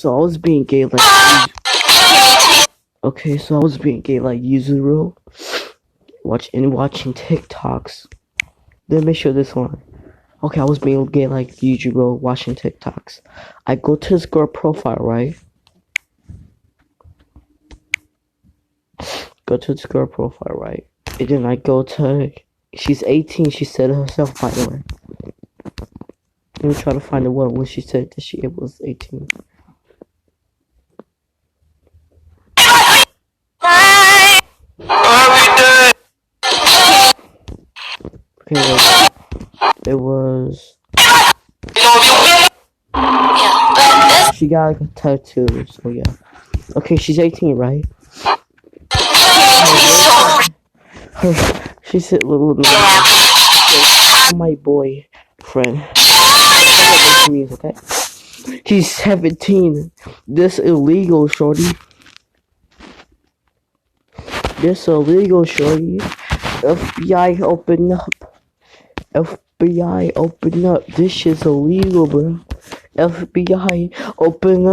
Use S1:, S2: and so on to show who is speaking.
S1: So I was being gay like. Okay, so I was being gay like usual. Watching TikToks. Let me show this one. Okay, I was being gay like usual, watching TikToks. I go to this girl profile, right? Go to this girl profile, right? And then I go to. She's 18. She said it herself, by the way. Let me try to find the one when she said that she was 18. Okay, wait. It was. She got like a tattoo, so yeah. Okay, she's 18, right? She said, little my boyfriend. Okay? He's 17. This illegal, shorty. This illegal, shorty. FBI, open up. FBI, open up. This shit's illegal, bro. FBI, open up.